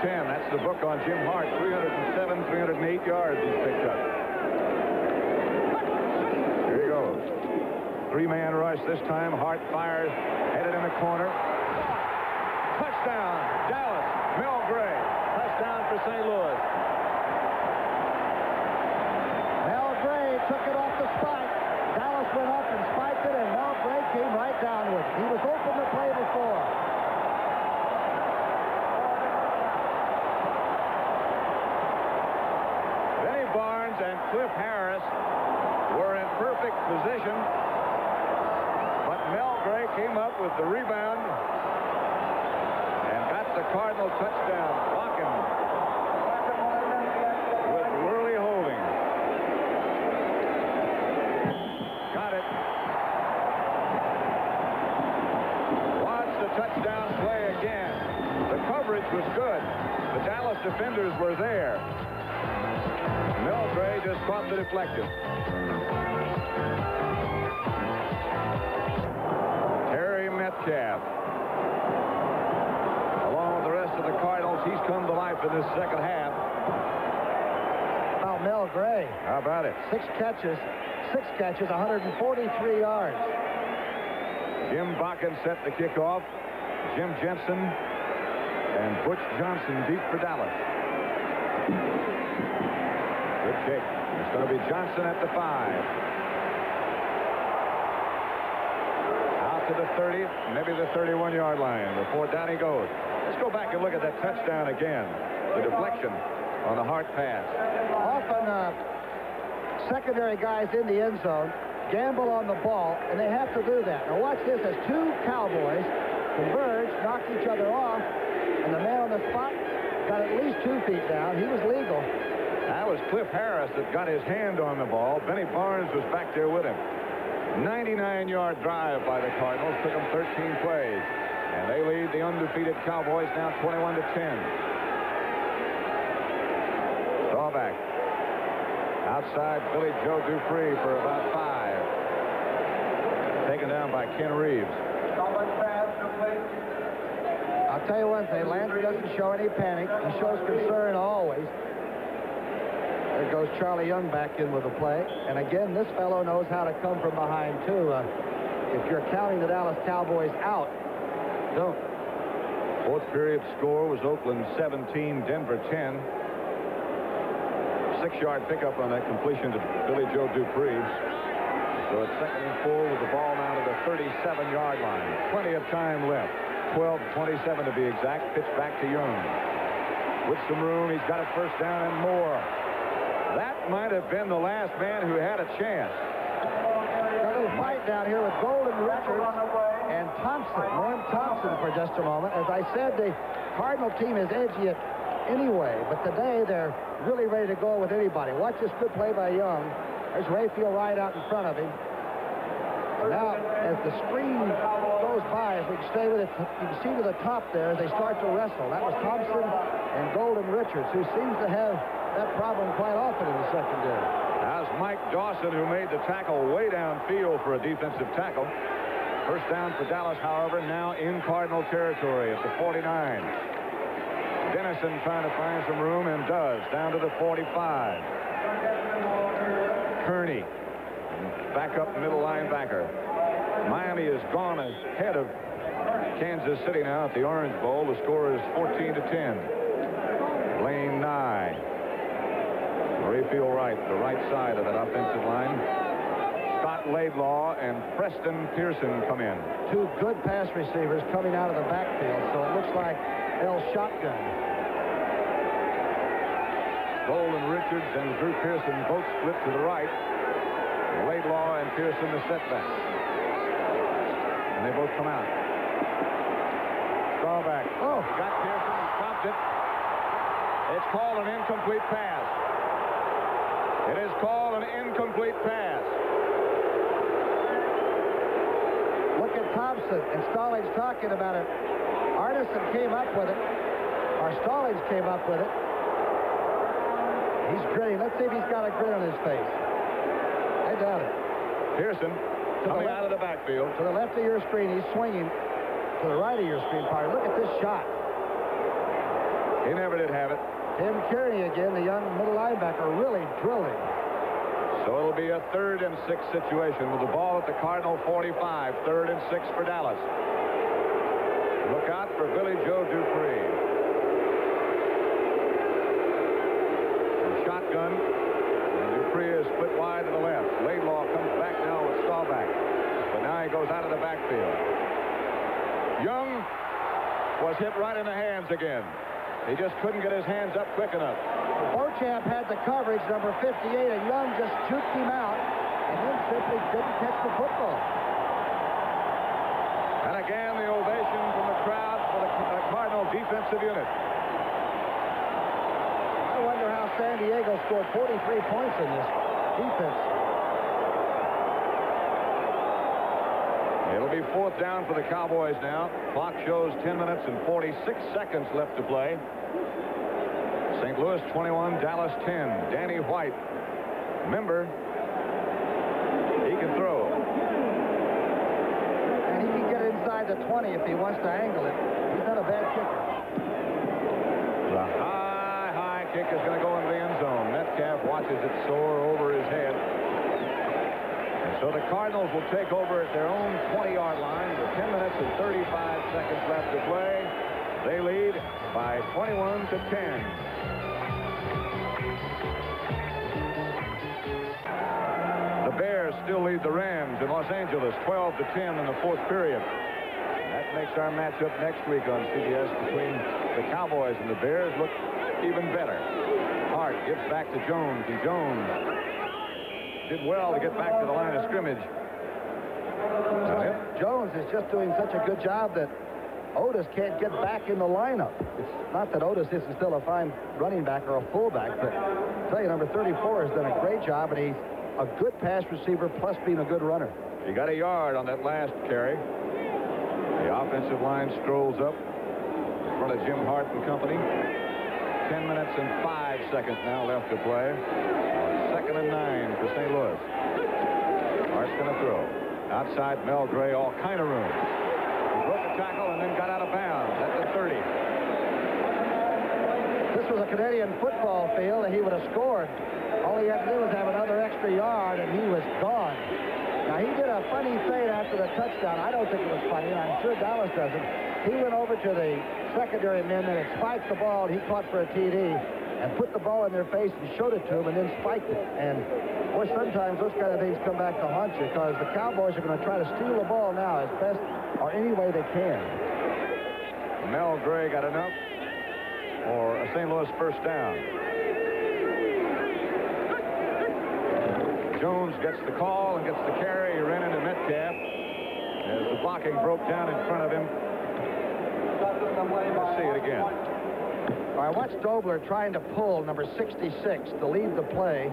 10. That's the book on Jim Hart. 307, 308 yards he's picked up. Here he goes. Three-man rush this time. Hart fires. Headed in the corner. Touchdown, Dallas. Mel Gray. Touchdown for St. Louis. Mel Gray took it off the spike. Dallas went up and spiked it, and Mel Gray came right down with it. He was open to play before. Benny Barnes and Cliff Harris were in perfect position, but Mel Gray came up with the rebound and got the Cardinal touchdown, blocking with Worley holding. Got it. Watch the touchdown play again. The coverage was good. The Dallas defenders were there. Mel Gray just caught the deflection. Terry Metcalf, along with the rest of the Cardinals, he's come to life in this second half. About Mel Gray. How about it? Six catches, 143 yards. Jim Bakken set the kickoff. Jim Jensen and Butch Johnson deep for Dallas. Good kick. It's going to be Johnson at the 5. Out to the 30, maybe the 31-yard line before down he goes. Let's go back and look at that touchdown again. The deflection on the Hart pass. Often secondary guys in the end zone gamble on the ball, and they have to do that. Now watch this as two Cowboys converge, knock each other off, and the man on the spot got at least 2 feet down. He was legal. That was Cliff Harris that got his hand on the ball. Benny Barnes was back there with him. 99-yard drive by the Cardinals. Took them 13 plays. And they lead the undefeated Cowboys now 21-10. Strawback. Outside, Billy Joe Dupree for about 5. Taken down by Ken Reeves. I'll tell you one thing. Landry doesn't show any panic. He shows concern always. There goes Charlie Young back in with the play. And again, this fellow knows how to come from behind, too. If you're counting the Dallas Cowboys out, don't. Fourth period score was Oakland 17, Denver 10. 6-yard pickup on that completion to Billy Joe Dupree. So it's 2nd and 4 with the ball now to the 37-yard line. Plenty of time left. 12:27 to be exact. Pitch back to Young. With some room, he's got a first down and more. That might have been the last man who had a chance. Got a little fight down here with Golden Richards and Thompson. Norm Thompson for just a moment. As I said, the Cardinal team is edgy it anyway, but today they're really ready to go with anybody. Watch this good play by Young. There's Rayfield right out in front of him. Now, as the screen goes by, if we can stay with it, you can see to the top there as they start to wrestle. That was Thompson and Golden Richards, who seems to have that problem quite often in the secondary. That's Mike Dawson, who made the tackle way downfield for a defensive tackle. First down for Dallas, however, now in Cardinal territory at the 49. Dennison trying to find some room and does, down to the 45. Kearney, backup middle linebacker. Miami has gone ahead of Kansas City now at the Orange Bowl. The score is 14-10. Lane Nye. Rayfield Wright, the right side of that offensive line. Scott Laidlaw and Preston Pearson come in. Two good pass receivers coming out of the backfield, so it looks like they'll shotgun. Golden Richards and Drew Pearson both split to the right. Laidlaw and Pearson the setback. And they both come out. Strawback. Oh. Got Pearson, stopped it. It's called an incomplete pass. It is called an incomplete pass. Look at Thompson and Stallings talking about it. Arneson came up with it. Or Stallings came up with it. He's grinning. Let's see if he's got a grin on his face. I doubt it. Pearson coming out of the backfield. To the left of your screen, he's swinging. To the right of your screen, partner. Look at this shot. He never did have it. Tim Kearney again, the young middle linebacker, really drilled him. So it'll be a 3rd and 6 situation with the ball at the Cardinal 45. 3rd and 6 for Dallas. Look out for Billy Joe Dupree. Shotgun. And Dupree is split wide to the left. Laidlaw comes back now with Staubach. But now he goes out of the backfield. Young was hit right in the hands again. He just couldn't get his hands up quick enough. Beauchamp had the coverage, number 58, and Young just juked him out and then simply didn't catch the football. And again, the ovation from the crowd for the Cardinal defensive unit. I wonder how San Diego scored 43 points in this defense. It'll be 4th down for the Cowboys now. Clock shows 10 minutes and 46 seconds left to play. St. Louis 21, Dallas 10. Danny White. Remember, he can throw. And he can get inside the 20 if he wants to angle it. He's not a bad kicker. The high kick is going to go into the end zone. Metcalf watches it soar over his head. And so the Cardinals will take over at their own 20-yard line with 10 minutes and 35 seconds left to play. They lead by 21 to 10. The Bears still lead the Rams in Los Angeles 12 to 10 in the 4th period. That makes our matchup next week on CBS between the Cowboys and the Bears look even better. Hart gives back to Jones, and Jones did well to get back to the line of scrimmage. Jones is just doing such a good job that Otis can't get back in the lineup. It's not that Otis isn't still a fine running back or a fullback, but I'll tell you, number 34 has done a great job, and he's a good pass receiver plus being a good runner. He got a yard on that last carry. The offensive line strolls up in front of Jim Hart and company. 10 minutes and 5 seconds now left to play. 2nd and 9 for St. Louis. Hart's going to throw. Outside Mel Gray, all kind of room. He broke a tackle and then got out of bounds at the 30. This was a Canadian football field, and he would have scored. All he had to do was have another extra yard, and he was gone. Now, he did a funny thing after the touchdown. I don't think it was funny, and I'm sure Dallas doesn't. He went over to the secondary men and spiked the ball. He caught for a TD and put the ball in their face and showed it to them and then spiked it. And, boy, sometimes those kind of things come back to haunt you because the Cowboys are going to try to steal the ball now as best or any way they can. Mel Gray got enough for a St. Louis first down. Jones gets the call and gets the carry. He ran into Metcalf as the blocking broke down in front of him. Let's see it again. All right, watch Dobler trying to pull number 66 to lead the play.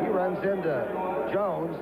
He runs into Jones.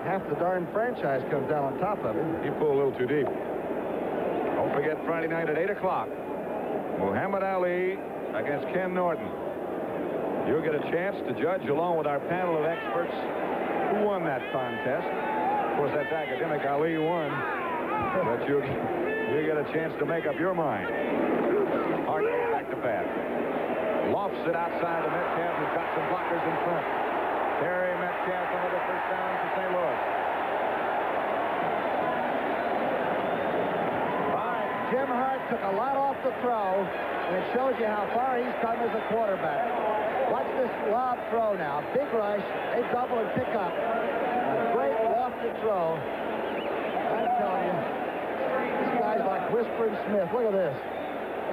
Half the darn franchise comes down on top of him. He pulled a little too deep. Don't forget Friday night at 8 o'clock. Muhammad Ali against Ken Norton. You'll get a chance to judge along with our panel of experts who won that contest. Of course, that's academic. Ali won. But you get a chance to make up your mind. Hart goes back to pass. Lofts it outside to Metcalf, who's got some blockers in front. Terry Metcalf, another first down for St. Louis. Jim Hart took a lot off the throw, and it shows you how far he's come as a quarterback. Watch this lob throw now. Big rush. They double and pick up. A great lofted throw. I'm telling you, this guy's like Whispering Smith. Look at this.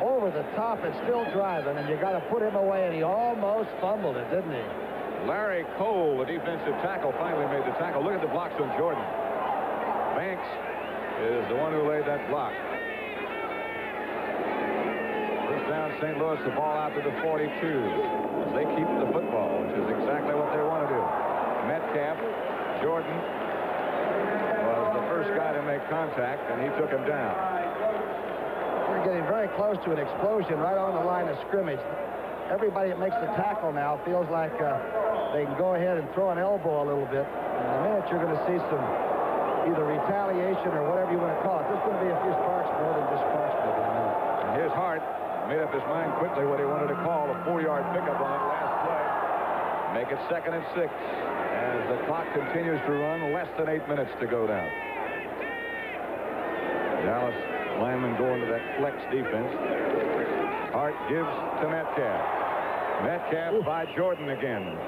Over the top and still driving, and you got to put him away, and he almost fumbled it, didn't he? Larry Cole, the defensive tackle, finally made the tackle. Look at the blocks on Jordan. Banks is the one who laid that block. First down, St. Louis, the ball out to the 42 as they keep the football, which is exactly what they want to do. Metcalf, Jordan was the first guy to make contact, and he took him down. We're getting very close to an explosion right on the line of scrimmage. Everybody that makes the tackle now feels like they can go ahead and throw an elbow a little bit. In a minute, you're going to see some either retaliation or whatever you want to call it. There's going to be a few sparks more than just sparks. And here's Hart. made up his mind quickly what he wanted to call a 4-yard pickup on that last play. Make it 2nd and 6 as the clock continues to run. Less than 8 minutes to go down. Dallas linemen go into that flex defense. Hart gives to Metcalf. Metcalf by Jordan again.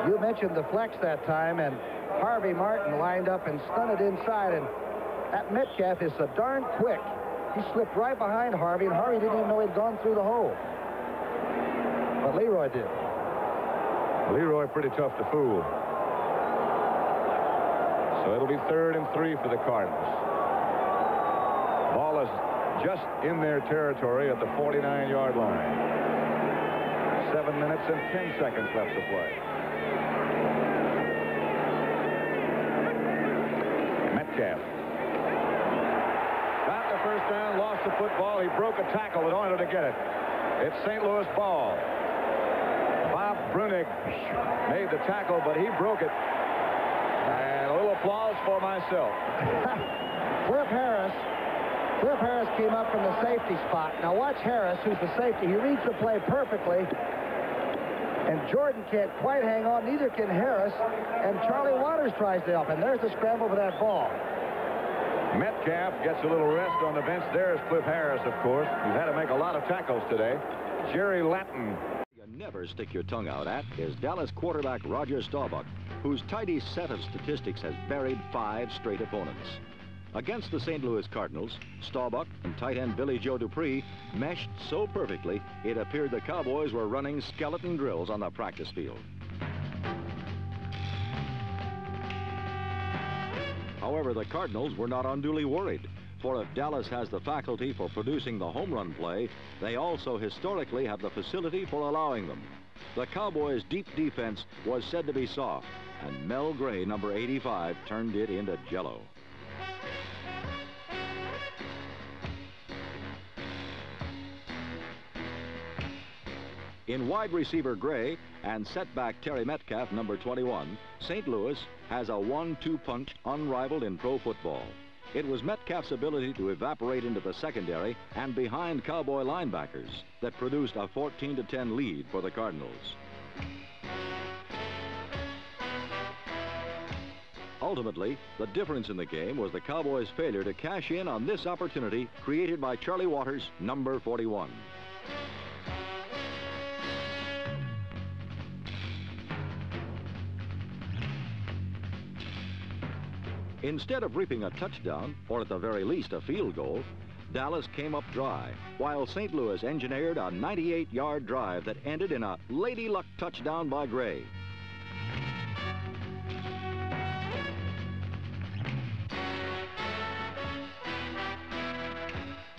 You mentioned the flex that time, and Harvey Martin lined up and stunted inside, and that Metcalf is so darn quick. He slipped right behind Harvey, and Harvey didn't even know he'd gone through the hole. But Leroy did. Leroy pretty tough to fool. So it'll be 3rd and 3 for the Cardinals. Ball is just in their territory at the 49-yard line. 7 minutes and 10 seconds left to play. Metcalf got the first down, lost the football. He broke a tackle in order to get it. It's St. Louis ball. Bob Brunig made the tackle, but he broke it. And a little applause for myself. Flip Harris came up from the safety spot. Now watch Harris, who's the safety. He reads the play perfectly. And Jordan can't quite hang on. Neither can Harris. And Charlie Waters tries to help. And there's the scramble for that ball. Metcalf gets a little rest on the bench. There's Cliff Harris, of course, who's had to make a lot of tackles today. Jerry Latin. You never stick your tongue out at is Dallas quarterback Roger Staubach, whose tidy set of statistics has buried 5 straight opponents. Against the St. Louis Cardinals, Staubach and tight end Billy Joe Dupree meshed so perfectly it appeared the Cowboys were running skeleton drills on the practice field. However, the Cardinals were not unduly worried, for if Dallas has the faculty for producing the home run play, they also historically have the facility for allowing them. The Cowboys' deep defense was said to be soft, and Mel Gray, number 85, turned it into jello. In wide receiver Gray and setback Terry Metcalf, number 21, St. Louis has a 1-2 punch unrivaled in pro football. It was Metcalf's ability to evaporate into the secondary and behind Cowboy linebackers that produced a 14-10 lead for the Cardinals. Ultimately, the difference in the game was the Cowboys' failure to cash in on this opportunity created by Charlie Waters, number 41. Instead of reaping a touchdown, or at the very least a field goal, Dallas came up dry, while St. Louis engineered a 98-yard drive that ended in a lady luck touchdown by Gray.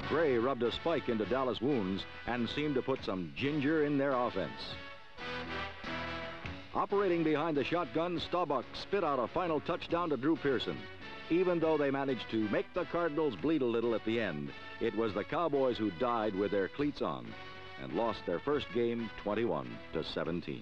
Gray rubbed a spike into Dallas' wounds and seemed to put some ginger in their offense. Operating behind the shotgun, Staubach spit out a final touchdown to Drew Pearson. Even though they managed to make the Cardinals bleed a little at the end, it was the Cowboys who died with their cleats on and lost their first game 21-17.